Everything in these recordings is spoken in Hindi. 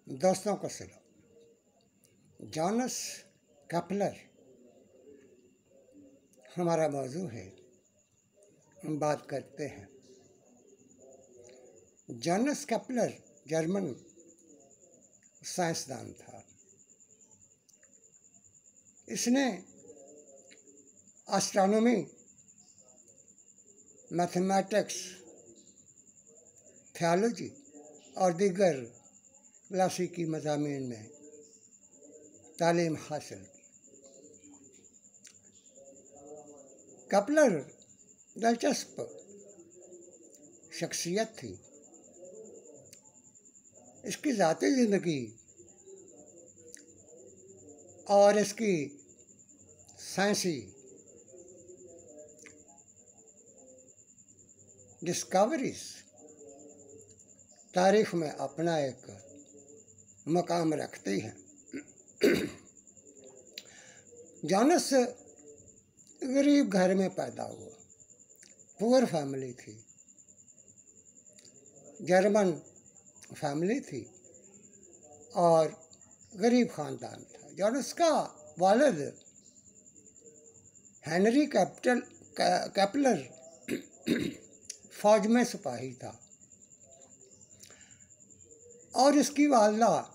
दोस्तों को सलाम। जॉनस केपलर हमारा मौजू है। हम बात करते हैं। जॉनस केपलर जर्मन साइंसदान था। इसने एस्ट्रोनॉमी, मैथमेटिक्स, थियोलॉजी और दीगर क्लासिकी मज़ामीन में तालीम हासिल की। केपलर दिलचस्प शख्सियत थी। इसकी ज़ाती ज़िंदगी और इसकी साइंसी डिस्कवरीज तारीख में अपना एक मकाम रखती हैं। जॉनस गरीब घर में पैदा हुआ। पुअर फैमिली थी, जर्मन फैमिली थी और गरीब ख़ानदान था। जॉनस का वालिद हेनरी केपलर फौज में सिपाही था और इसकी वालिदा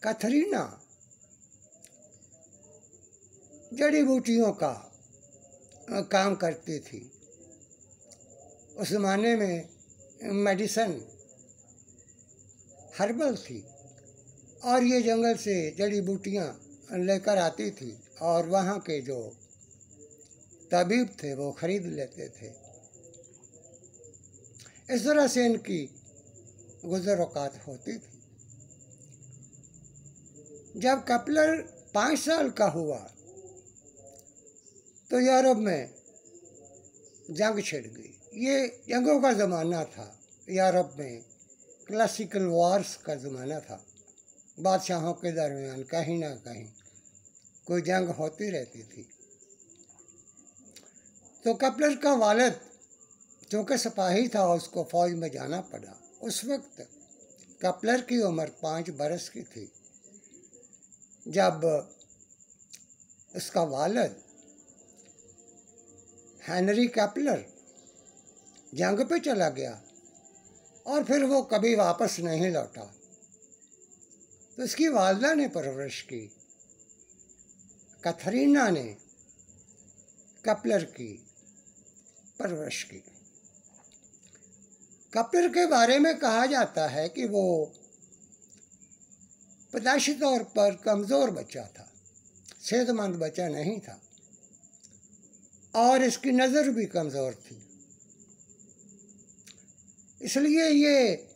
कैथरीना जड़ी बूटियों का काम करती थी। उस ज़माने में मेडिसिन हर्बल थी और ये जंगल से जड़ी बूटियाँ लेकर आती थी और वहाँ के जो तबीब थे वो ख़रीद लेते थे। इस तरह से इनकी गुज़र औक़ात होती थी। जब केपलर 5 साल का हुआ तो यूरोप में जंग छिड़ गई। ये जंगों का ज़माना था। यूरोप में क्लासिकल वॉर्स का ज़माना था। बादशाहों के दरमियान कहीं ना कहीं कोई जंग होती रहती थी। तो केपलर का वालिद चूँकि सिपाही था, उसको फ़ौज में जाना पड़ा। उस वक्त केपलर की उम्र 5 बरस की थी जब उसका वालिद हेनरी केपलर जंग पे चला गया और फिर वो कभी वापस नहीं लौटा। तो इसकी वालिदा ने परवरिश की। कैथरीना ने केपलर की परवरिश की। केपलर के बारे में कहा जाता है कि वो पैदाइशी तौर पर कमज़ोर बच्चा था, सेहतमंद बच्चा नहीं था और इसकी नज़र भी कमज़ोर थी। इसलिए ये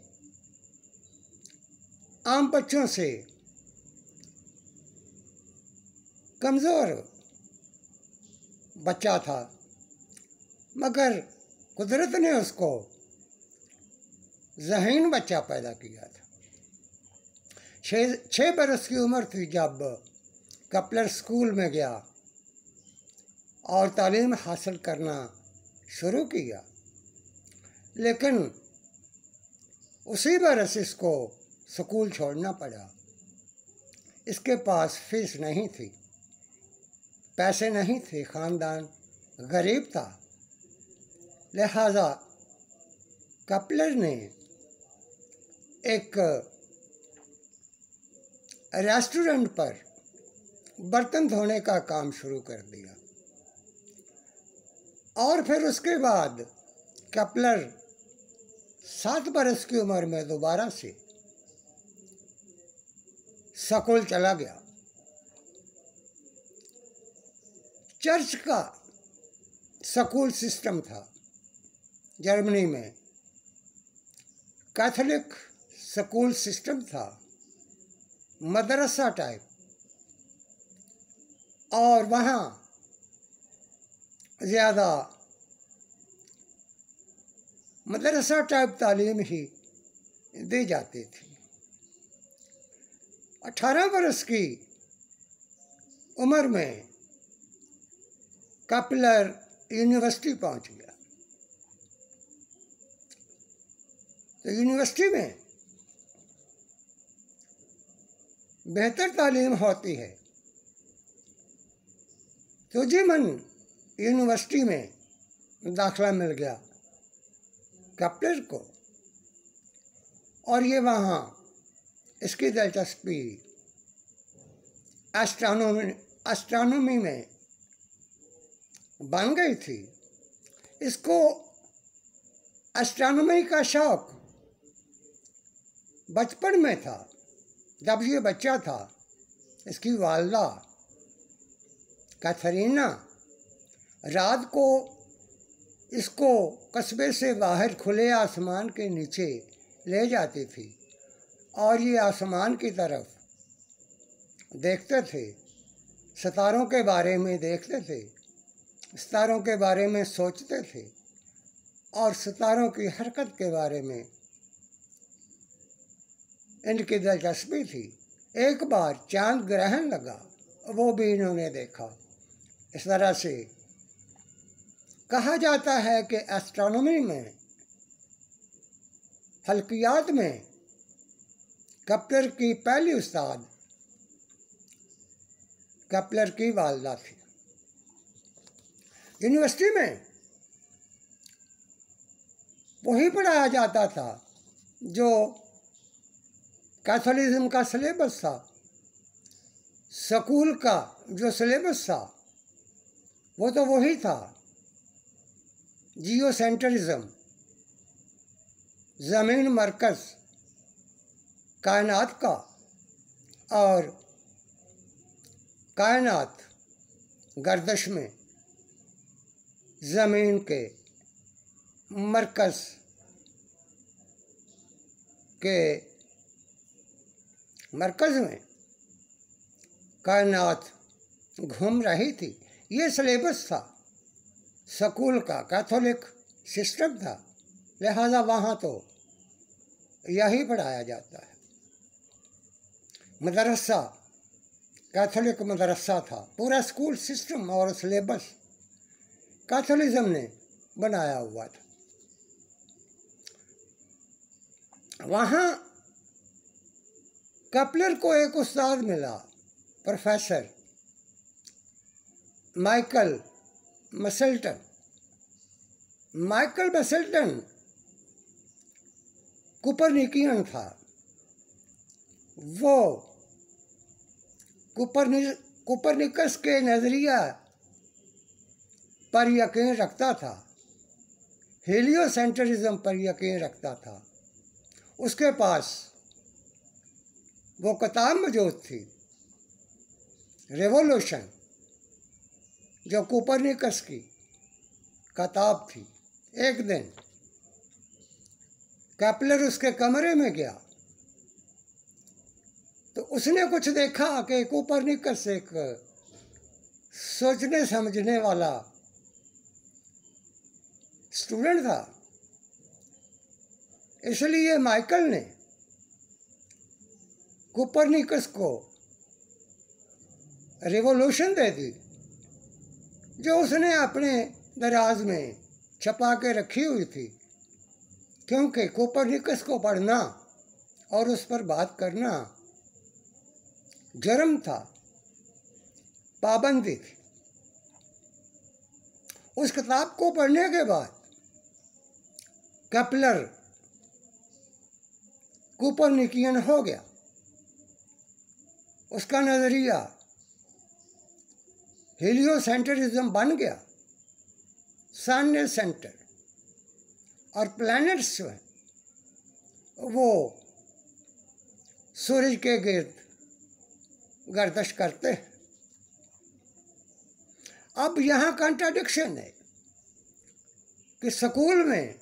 आम बच्चों से कमज़ोर बच्चा था, मगर कुदरत ने उसको ज़हीन बच्चा पैदा किया था। 6 बरस की उम्र थी जब केपलर स्कूल में गया और तालीम हासिल करना शुरू किया, लेकिन उसी बरस इसको स्कूल छोड़ना पड़ा। इसके पास फीस नहीं थी, पैसे नहीं थे, ख़ानदान गरीब था। लिहाजा केपलर ने एक रेस्टोरेंट पर बर्तन धोने का काम शुरू कर दिया और फिर उसके बाद केपलर 7 बरस की उम्र में दोबारा से स्कूल चला गया। चर्च का स्कूल सिस्टम था जर्मनी में। कैथोलिक स्कूल सिस्टम था, मदरसा टाइप, और वहाँ ज़्यादा मदरसा टाइप तालीम ही दी जाती थी। 18 बरस की उम्र में केपलर यूनिवर्सिटी पहुँच गया। तो यूनिवर्सिटी में बेहतर तालीम होती है। तुझीमन यूनिवर्सिटी में दाखिला मिल गया केपलर को, और ये वहाँ इसकी दिलचस्पी एस्ट्रोनॉमी में बन गई थी। इसको एस्ट्रोनॉमी का शौक बचपन में था। जब ये बच्चा था, इसकी वालदा कैथरीना रात को इसको कस्बे से बाहर खुले आसमान के नीचे ले जाती थी और ये आसमान की तरफ देखते थे, सितारों के बारे में देखते थे, सितारों के बारे में सोचते थे और सितारों की हरकत के बारे में इनकी दिलचस्पी थी। एक बार चांद ग्रहण लगा, वो भी इन्होंने देखा। इस तरह से कहा जाता है कि एस्ट्रोनॉमी में, फल्कियात में केपलर की पहली उस्ताद केपलर की वालदा थी। यूनिवर्सिटी में वही पढ़ाया जाता था जो कैथोलिज्म का सिलेबस था। स्कूल का जो सिलेबस था वो तो वही था, जियो सेंट्रिज्म, ज़मीन मरकज़ कायनात का, और कायनात गर्दिश में ज़मीन के मरकज़ में कायनात घूम रही थी। ये सिलेबस था स्कूल का, कैथोलिक सिस्टम था, लिहाजा वहाँ तो यही पढ़ाया जाता है। मदरसा, कैथोलिक मदरसा था। पूरा स्कूल सिस्टम और सिलेबस कैथोलिज्म ने बनाया हुआ था। वहाँ केपलर को एक उस्ताद मिला, प्रोफेसर माइकल मसेल्टन। माइकल मसेल्टन कुपरनिकियन था। वो कुपरनिकस के नज़रिया पर यकीन रखता था, हेलियोसेंट्रिज्म पर यकीन रखता था। उसके पास वो किताब मौजूद थी, रेवोल्यूशन, जो कुपरनिकस की किताब थी। एक दिन केपलर उसके कमरे में गया तो उसने कुछ देखा कि कुपरनिकस एक सोचने समझने वाला स्टूडेंट था। इसलिए माइकल ने कुपरनिकस को रिवॉल्यूशन दे दी, जो उसने अपने दराज में छपा के रखी हुई थी, क्योंकि कुपरनिकस को पढ़ना और उस पर बात करना जुर्म था, पाबंदी थी। उस किताब को पढ़ने के बाद केपलर कुपरनिकियन हो गया। उसका नज़रिया हेलियोसेंट्रिज्म बन गया। सन सेंटर और प्लैनेट्स जो हैं वो सूरज के गिर्द गर्दिश करते हैं। अब यहाँ कंट्राडिक्शन है कि स्कूल में,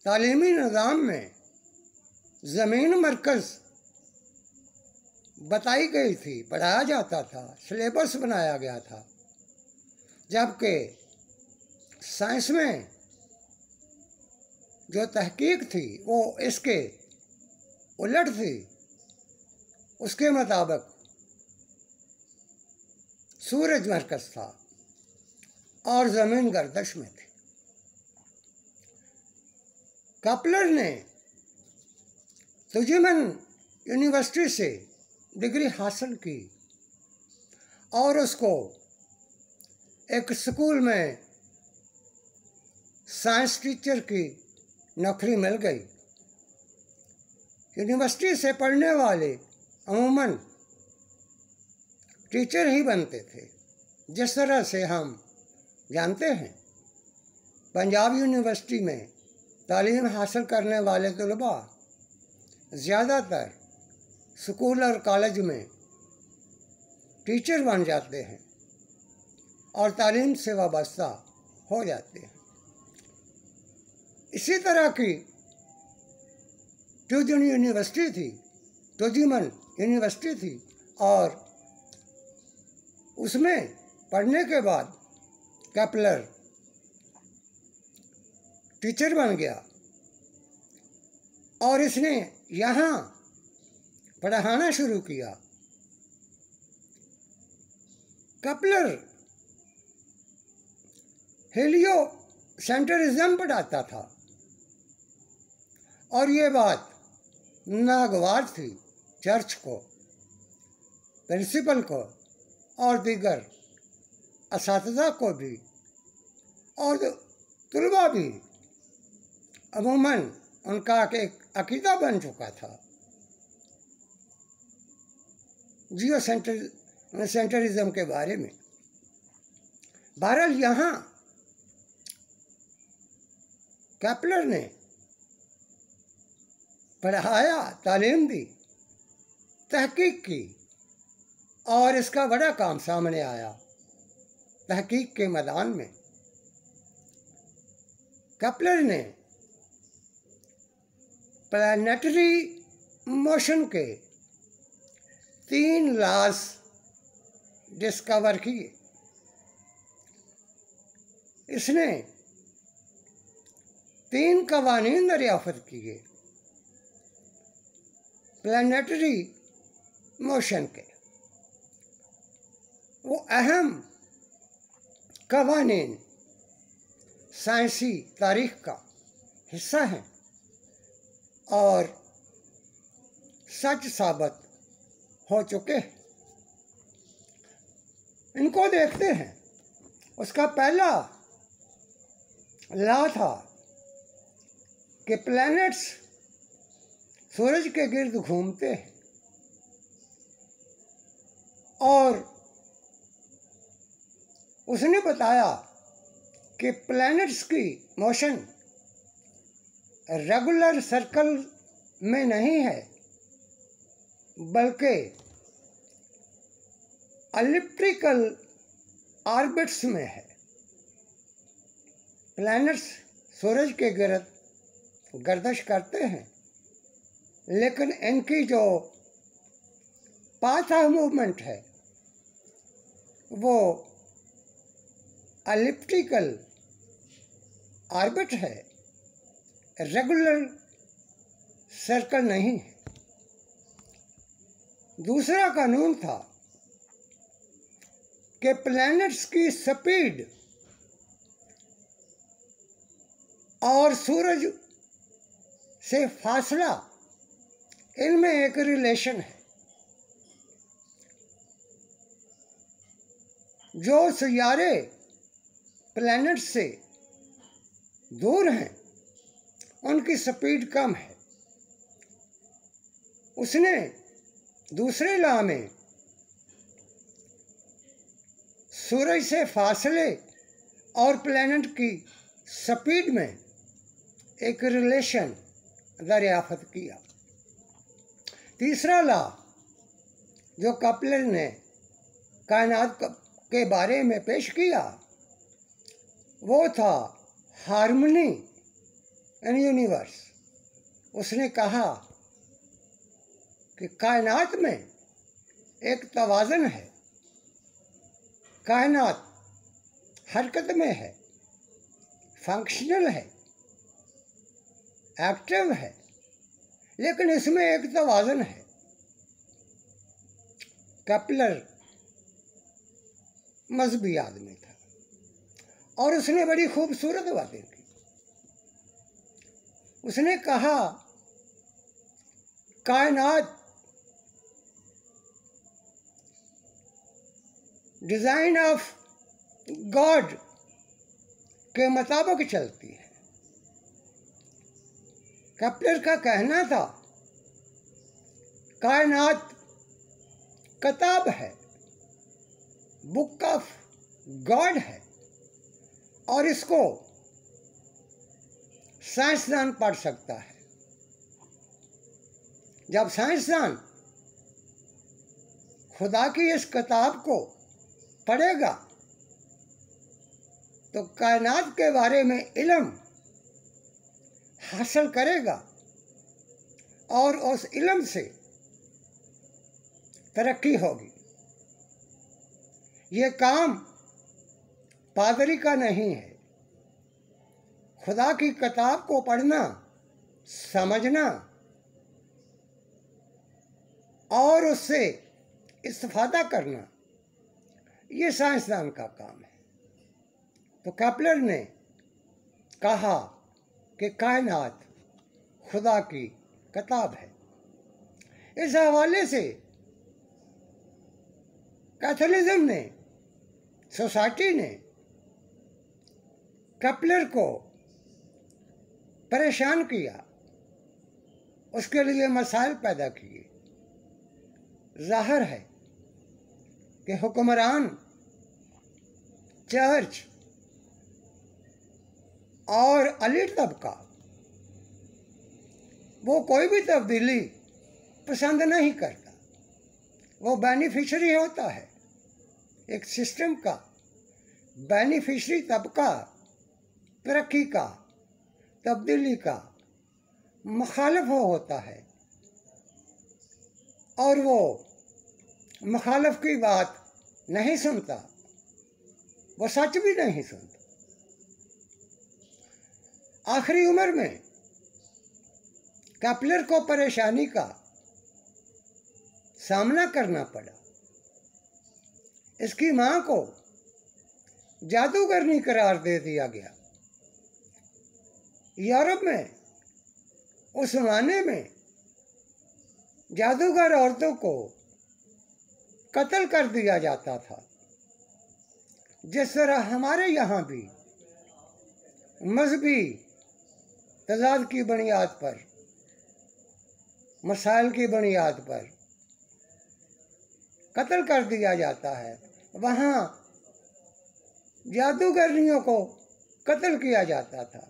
तालीमी निज़ाम में ज़मीन मरकज़ बताई गई थी, पढ़ाया जाता था, सिलेबस बनाया गया था, जबकि साइंस में जो तहकीक थी वो इसके उलट थी। उसके मुताबिक सूरज मरकज़ था और ज़मीन गर्दिश में थी। केपलर ने तुजीमन यूनिवर्सिटी से डिग्री हासिल की और उसको एक स्कूल में साइंस टीचर की नौकरी मिल गई। यूनिवर्सिटी से पढ़ने वाले अमूमन टीचर ही बनते थे। जिस तरह से हम जानते हैं पंजाब यूनिवर्सिटी में तालीम हासिल करने वाले तलबा ज़्यादातर स्कूल और कॉलेज में टीचर बन जाते हैं और तालीम से वाबस्ता हो जाते हैं। इसी तरह की ट्यूजन यूनिवर्सिटी थी, ट्यूजिमन यूनिवर्सिटी थी और उसमें पढ़ने के बाद केपलर टीचर बन गया और इसने यहाँ पढ़ाना शुरू किया। केपलर हेलियोसेंट्रिज्म पढ़ाता था और ये बात नागवार थी चर्च को, प्रिंसिपल को और दीगर असातिज़ा को भी और तलबा भी अमूमन उनका एक अकीदा बन चुका था सेंटरिज्म के बारे में। बहरहाल यहाँ केपलर ने पढ़ाया, तालीम दी, तहकीक की और इसका बड़ा काम सामने आया तहकीक के मैदान में। केपलर ने प्लैनेटरी मोशन के 3 लॉज डिस्कवर किए। इसने 3 कवानीन दरियाफ्त किए प्लैनेटरी मोशन के। वो अहम कवानीन साइंसी तारीख का हिस्सा हैं और सच साबित हो चुके हैं। इनको देखते हैं। उसका पहला लॉ था कि प्लैनेट्स सूरज के गिर्द घूमते हैं और उसने बताया कि प्लैनेट्स की मोशन रेगुलर सर्कल में नहीं है बल्कि एलिप्टिकल ऑर्बिट्स में है। प्लैनेट्स सूरज के गिर्द गर्दिश करते हैं लेकिन इनकी जो पाथ ऑफ मूवमेंट है वो एलिप्टिकल ऑर्बिट है, रेगुलर सर्कल नहीं है। दूसरा कानून था कि प्लैनेट्स की स्पीड और सूरज से फासला, इनमें एक रिलेशन है। जो सियारे प्लैनेट से दूर हैं उनकी स्पीड कम है। उसने दूसरे लॉ में सूरज से फासले और प्लैनेट की स्पीड में एक रिलेशन दरियाफ्त किया। तीसरा लॉ जो केपलर ने कायनात के बारे में पेश किया वो था हार्मनी इन यूनिवर्स। उसने कहा कि कायनात में एक तवाज़ुन है, कायनात हरकत में है, फंक्शनल है, एक्टिव है, लेकिन इसमें एक तवाज़ुन है। केपलर मजहबी आदमी था और उसने बड़ी खूबसूरत बातें की। उसने कहा कायनात डिज़ाइन ऑफ गॉड के मुताबिक चलती है। केपलर का कहना था कायनात किताब है, बुक ऑफ गॉड है, और इसको साइंसदान पढ़ सकता है। जब साइंसदान खुदा की इस किताब को पढ़ेगा तो कायनात के बारे में इल्म हासिल करेगा और उस इल्म से तरक्की होगी। ये काम पादरी का नहीं है। खुदा की किताब को पढ़ना, समझना और उससे इस्तिफादा करना, ये साइंसदान का काम है। तो केपलर ने कहा कि कायनात खुदा की किताब है। इस हवाले से कैथोलिज्म ने, सोसाइटी ने केपलर को परेशान किया, उसके लिए मसाइल पैदा किए। जाहिर है कि हुक्मरान, चर्च और अलीट तबका वो कोई भी तब्दीली पसंद नहीं करता। वो बेनिफिशरी होता है एक सिस्टम का। बेनिफिशरी तबका तरक्की का, तब्दीली का मुखालिफ होता है, और वो मुखालिफ की बात नहीं सुनता, वो सच भी नहीं सुनता। आखिरी उम्र में केपलर को परेशानी का सामना करना पड़ा। इसकी मां को जादूगरनी करार दे दिया गया। यूरोप में उस जमाने में जादूगर औरतों को कत्ल कर दिया जाता था। जिस तरह हमारे यहाँ भी मजहबी तजाद की बुनियाद पर, मसाइल की बुनियाद पर कत्ल कर दिया जाता है, वहाँ जादूगरनियों को कत्ल किया जाता था।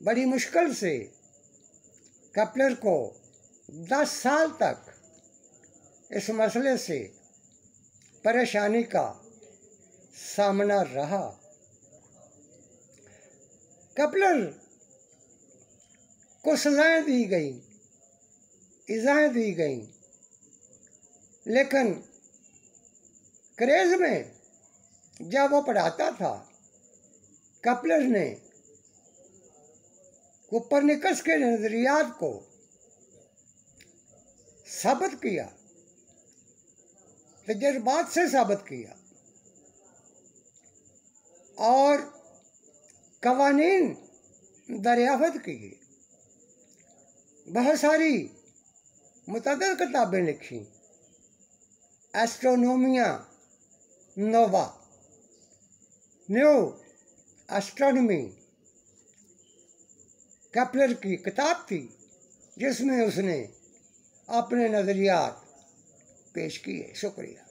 बड़ी मुश्किल से केपलर को 10 साल तक इस मसले से परेशानी का सामना रहा। केपलर को सजाएं दी गई, इज़ाएं दी गई, लेकिन क्रेज में जब वो पढ़ाता था, केपलर ने कोपरनिकस के नज़रियात को साबित किया, तजर्बात से साबित किया, और कवानीन दरियाफ्त किए। बहुत सारी मुतअद्दिद किताबें लिखी। एस्ट्रोनोमिया नोवा, न्यू एस्ट्रोनॉमी केपलर की किताब थी, जिसमें उसने अपने नज़रियात पेश किए। शुक्रिया।